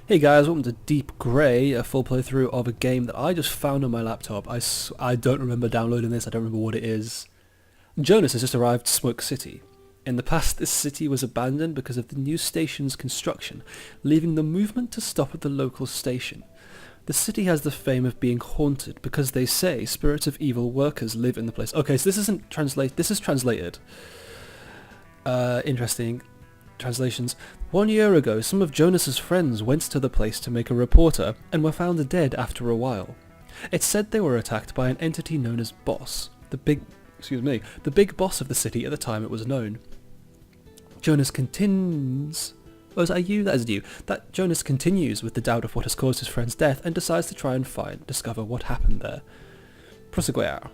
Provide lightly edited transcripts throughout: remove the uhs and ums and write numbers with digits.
Hey guys, welcome to Deep Grey, a full playthrough of a game that I just found on my laptop. I don't remember downloading this, I don't remember what it is. Jonas has just arrived to Smoke City. In the past, this city was abandoned because of the new station's construction, leaving the movement to stop at the local station. The city has the fame of being haunted because they say spirits of evil workers live in the place. Okay, so this is translated. Interesting. Translations. 1 year ago, some of Jonas's friends went to the place to make a reporter and were found dead after a while. It's said they were attacked by an entity known as Boss, the big boss of the city at the time it was known. Jonas continues... Oh, is that you? That is you. That Jonas continues with the doubt of what has caused his friend's death and decides to try and discover what happened there. Proseguir.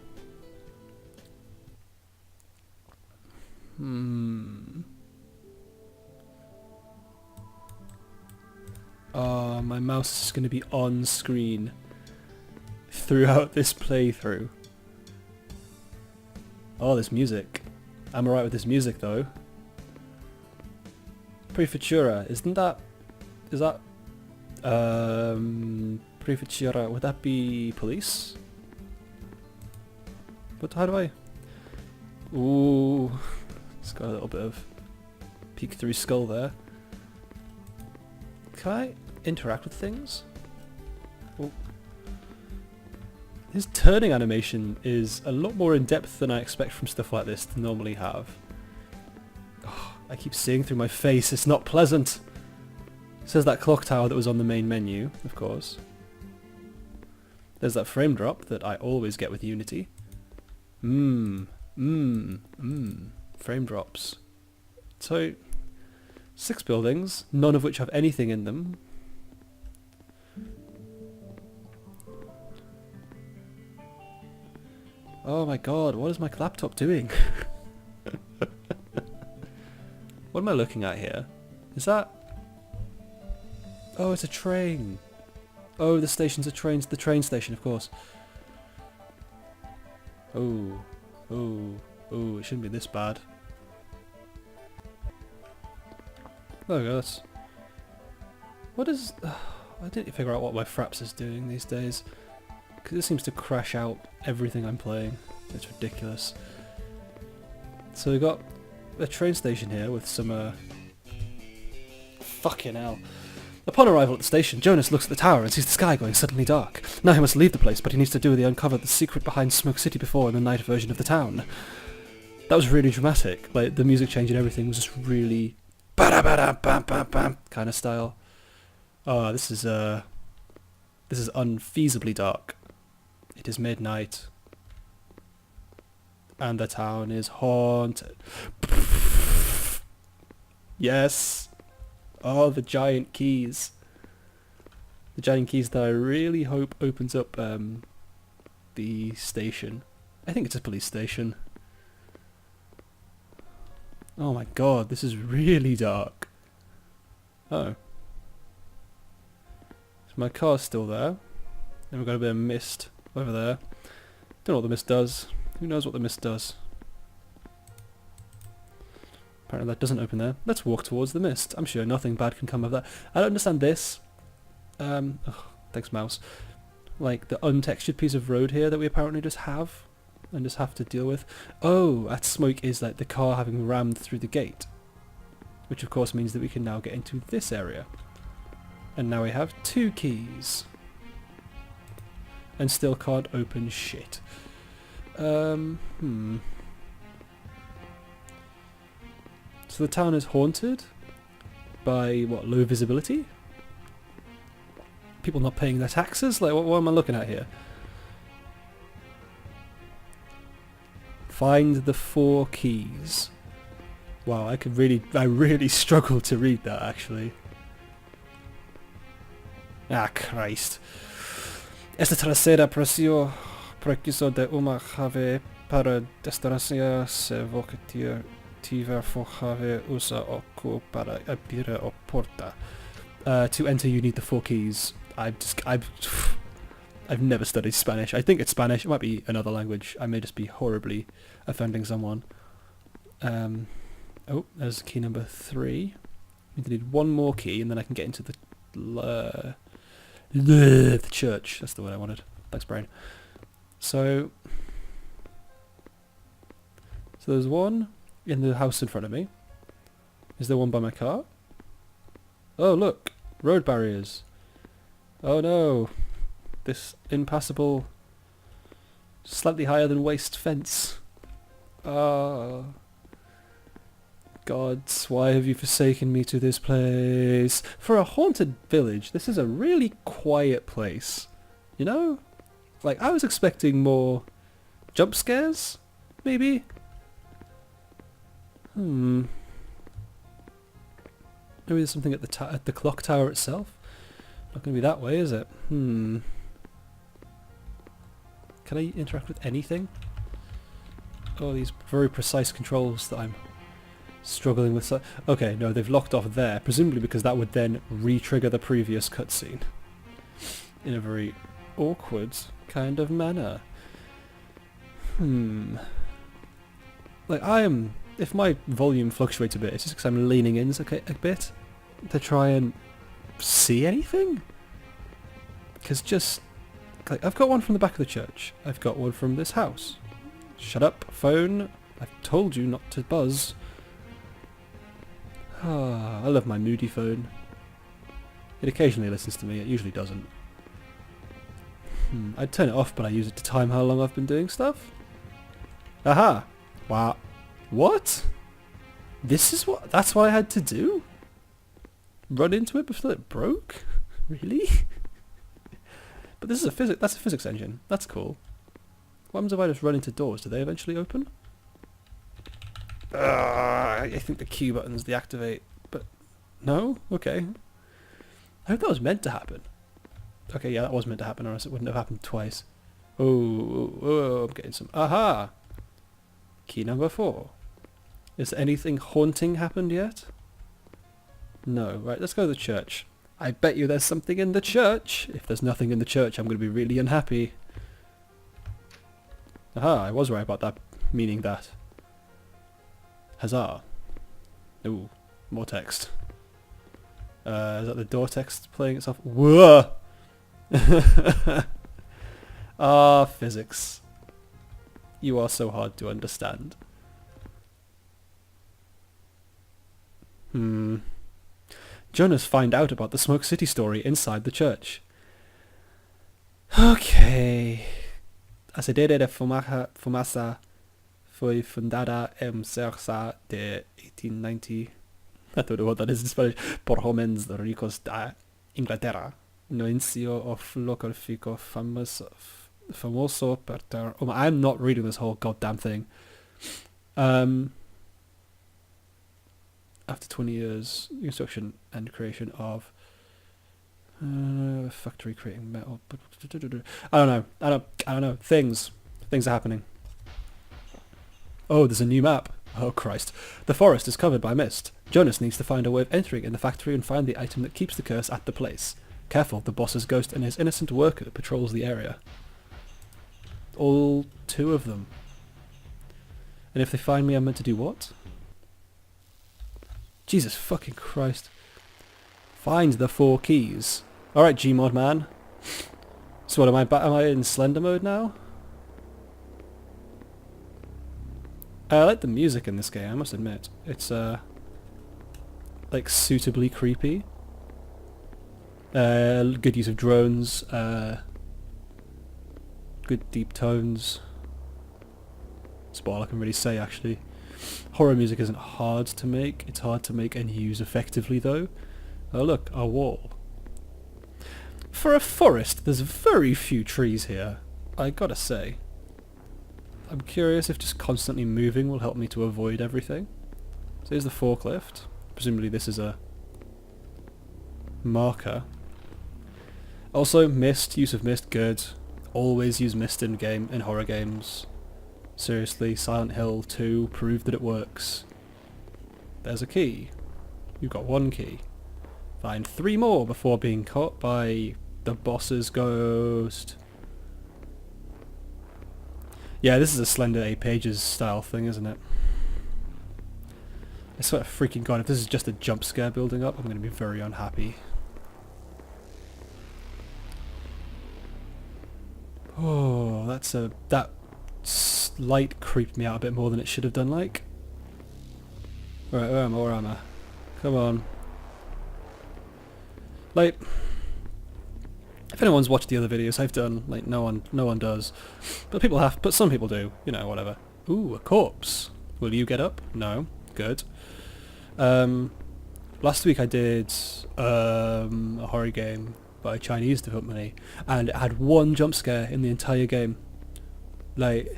Oh, my mouse is going to be on screen throughout this playthrough. Oh, there's music. I'm alright with this music though. Prefectura, is that Prefectura, would that be police? But how do I... Ooh, it's got a little bit of peek through skull there. Can I interact with things? Oh. His turning animation is a lot more in depth than I expect from stuff like this to normally have. Oh, I keep seeing through my face, it's not pleasant. It says that clock tower that was on the main menu, of course. There's that frame drop that I always get with Unity. Frame drops. So, 6 buildings, none of which have anything in them. Oh my god, what is my laptop doing? What am I looking at here? Is that... Oh, it's a train. Oh, the station's the train station, of course. Oh, it shouldn't be this bad. There we go, that's... What is... I didn't figure out what my Fraps is doing these days. Because it seems to crash out everything I'm playing. It's ridiculous. So we've got a train station here with some... Fucking hell. Upon arrival at the station, Jonas looks at the tower and sees the sky going suddenly dark. Now he must leave the place, but he needs to uncover the secret behind Smoke City before in the night version of the town. That was really dramatic. Like, the music change and everything was just really... Ba-da-ba-da-bam-bam-bam kind of style. Oh, this is unfeasibly dark. It is midnight. And the town is haunted. Yes! Oh, the giant keys. The giant keys that I really hope opens up the station. I think it's a police station. Oh my god, this is really dark. Oh. So my car's still there. Then we've got a bit of mist over there. Don't know what the mist does. Who knows what the mist does? Apparently that doesn't open there. Let's walk towards the mist. I'm sure nothing bad can come of that. I don't understand this. Thanks mouse. Like the untextured piece of road here that we apparently just have. And just have to deal with. Oh, that smoke is like the car having rammed through the gate. Which of course means that we can now get into this area. And now we have 2 keys. And still can't open shit. So the town is haunted by, what, low visibility? People not paying their taxes? Like, what am I looking at here? Find the 4 keys. Wow, I really struggled to read that, actually. Ah, Christ. Esta tercera preciso de uma chave para destinación se vocativa chave usa o cu para abrir a porta. To enter you need the 4 keys. I've never studied Spanish. I think it's Spanish. It might be another language. I may just be horribly offending someone. Oh, there's key number 3. We need 1 more key and then I can get into the the church. That's the word I wanted. Thanks, brain. So there's one in the house in front of me. Is there one by my car? Oh, look. Road barriers. Oh no. This impassable, slightly higher than waist fence. Ah. Gods, why have you forsaken me to this place? For a haunted village, this is a really quiet place. You know? Like, I was expecting more jump scares, maybe? Maybe there's something at the clock tower itself? Not going to be that way, is it? Can I interact with anything? Oh, these very precise controls that I'm struggling with. Okay, no, they've locked off there, presumably because that would then re-trigger the previous cutscene in a very awkward kind of manner. Like, if my volume fluctuates a bit, it's just because I'm leaning in a bit to try and see anything. Because just, like, I've got one from the back of the church. I've got one from this house. Shut up, phone. I've told you not to buzz. I love my moody phone. It occasionally listens to me, it usually doesn't. I'd turn it off, but I use it to time how long I've been doing stuff. Aha! Wow. What? That's what I had to do? Run into it before it broke? Really? But this is that's a physics engine. That's cool. What happens if I just run into doors? Do they eventually open? I think the Q button's the activate, but no? Okay. I hope that was meant to happen. Okay, yeah, that was meant to happen, or else it wouldn't have happened twice. Oh, I'm getting some... Aha! Key number 4. Is anything haunting happened yet? No. Right, let's go to the church. I bet you there's something in the church. If there's nothing in the church, I'm going to be really unhappy. Aha, I was right about that, meaning that. Huzzah. Ooh, more text. Is that the door text playing itself? Whoa! Ah, physics. You are so hard to understand. Jonas find out about the Smoke City story inside the church. Okay. A sede de fumaça foi fundada em cerca de 1890. I don't know what that is in Spanish. Por homens ricos da Inglaterra. No inicio of local fico famoso per ter... Oh, I'm not reading this whole goddamn thing. After 20 years, construction and creation of factory creating metal. I don't know. Things are happening. Oh, there's a new map. Oh Christ. The forest is covered by mist. Jonas needs to find a way of entering in the factory and find the item that keeps the curse at the place. Careful, the boss's ghost and his innocent worker patrols the area. All 2 of them. And if they find me, I'm meant to do what? Jesus fucking Christ. Find the 4 keys. Alright, Gmod man. So what, am I in Slender mode now? I like the music in this game, I must admit. It's, like, suitably creepy. Good use of drones. Good deep tones. That's all I can really say, actually. Horror music isn't hard to make. It's hard to make and use effectively, though. Oh look, a wall. For a forest, there's very few trees here, I gotta say. I'm curious if just constantly moving will help me to avoid everything. So here's the forklift. Presumably this is a marker. Also, mist, use of mist, good. Always use mist in horror games. Seriously, Silent Hill 2 proved that it works. There's a key. You've got 1 key. Find 3 more before being caught by the boss's ghost. Yeah, this is a Slender 8 Pages style thing, isn't it? I swear to freaking god, if this is just a jump scare building up, I'm going to be very unhappy. Oh, that light creeped me out a bit more than it should have done, like. Right, where am I? Come on. Like, if anyone's watched the other videos I've done, like, no one does. But some people do, you know, whatever. Ooh, a corpse. Will you get up? No. Good. Last week I did a horror game by Chinese development, and it had one jump scare in the entire game. Like,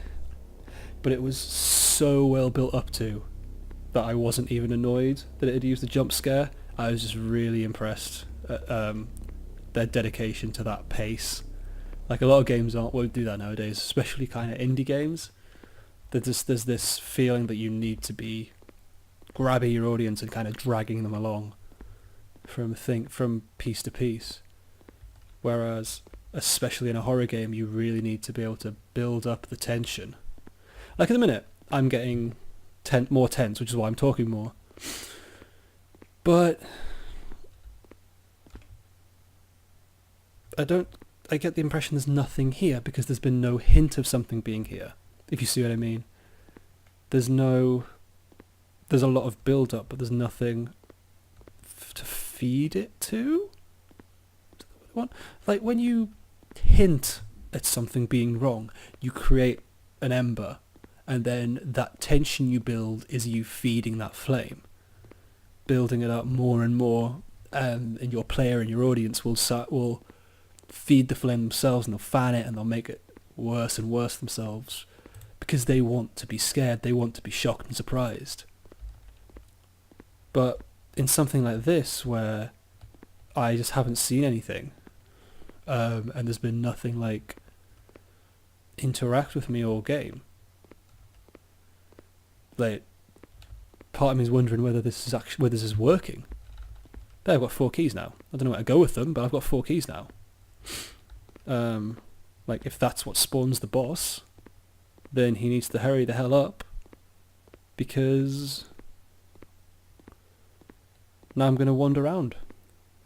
but it was so well built up to that I wasn't even annoyed that it had used a jump scare. I was just really impressed at their dedication to that pace. Like, a lot of games won't do that nowadays, especially kind of indie games. There's this feeling that you need to be grabbing your audience and kind of dragging them along from piece to piece. Whereas, especially in a horror game, you really need to be able to build up the tension. Like, at the minute, I'm getting more tense, which is why I'm talking more. But I get the impression there's nothing here because there's been no hint of something being here, if you see what I mean. There's a lot of build-up, but there's nothing to feed it to? Like, when you hint at something being wrong, you create an ember, and then that tension you build is you feeding that flame, building it up more and more, and your player and your audience will feed the flame themselves, and they'll fan it, and they'll make it worse and worse themselves, because they want to be scared, they want to be shocked and surprised. But in something like this, where I just haven't seen anything, and there's been nothing like interact with me all game, like, part of me is wondering whether this is working. There, I've got 4 keys now. I don't know where to go with them, but I've got 4 keys now. Like, if that's what spawns the boss, then he needs to hurry the hell up, because now I'm going to wander around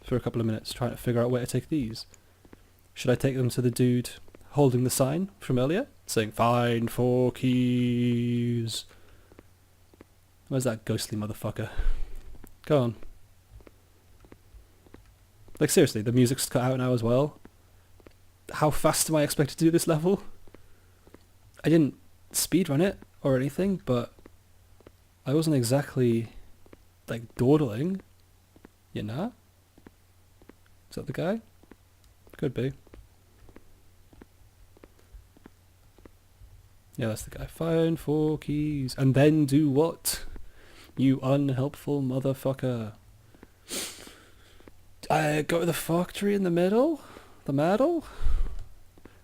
for a couple of minutes trying to figure out where to take these. Should I take them to the dude holding the sign from earlier, saying, "Find 4 keys"? Where's that ghostly motherfucker? Go on. Like, seriously, the music's cut out now as well. How fast am I expected to do this level? I didn't speedrun it or anything, but I wasn't exactly, like, dawdling. You know? Is that the guy? Could be. Yeah, that's the guy. Find 4 keys. And then do what? You unhelpful motherfucker. Go to the factory in the middle? The middle?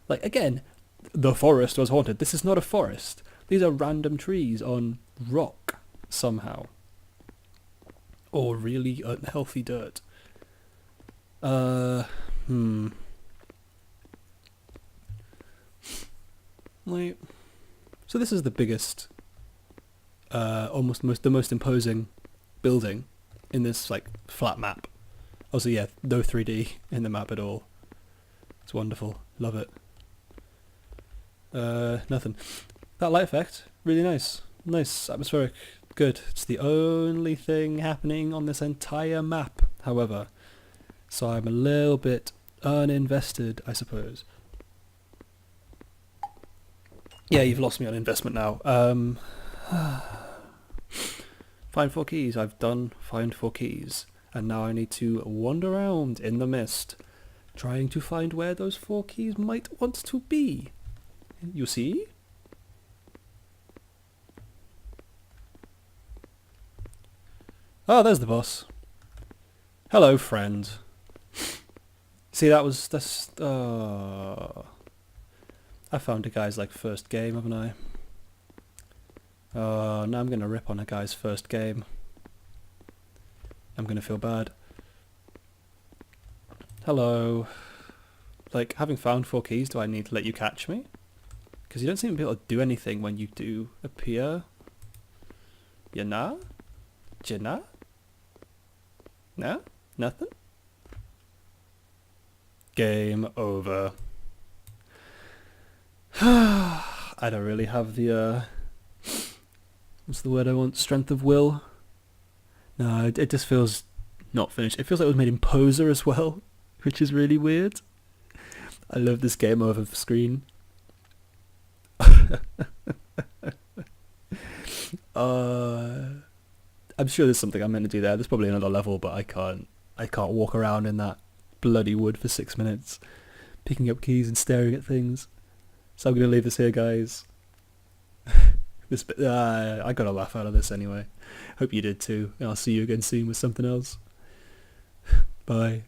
Like, again, the forest was haunted. This is not a forest. These are random trees on rock, somehow. Or really unhealthy dirt. Like, so this is the biggest, the most imposing building in this, like, flat map. Also, yeah, no 3D in the map at all. It's wonderful. Love it. Nothing. That light effect, really nice. Nice, atmospheric, good. It's the only thing happening on this entire map, however. So I'm a little bit uninvested, I suppose. Yeah, you've lost me on investment now. Find 4 keys. I've done find 4 keys. And now I need to wander around in the mist, trying to find where those 4 keys might want to be. You see? Oh, there's the boss. Hello, friend. See, that's I found a guy's, like, first game, haven't I? Now I'm gonna rip on a guy's first game. I'm gonna feel bad. Hello. Like, having found 4 keys, do I need to let you catch me? Because you don't seem to be able to do anything when you do appear. You know? You know? No? Nothing? Game over. I don't really have the, what's the word I want? Strength of will? No, it just feels not finished. It feels like it was made in Poser as well, which is really weird. I love this game over screen. I'm sure there's something I'm meant to do there. There's probably another level, but I can't walk around in that bloody wood for 6 minutes, picking up keys and staring at things. So I'm going to leave this here, guys. I got a laugh out of this anyway. Hope you did too, and I'll see you again soon with something else. Bye.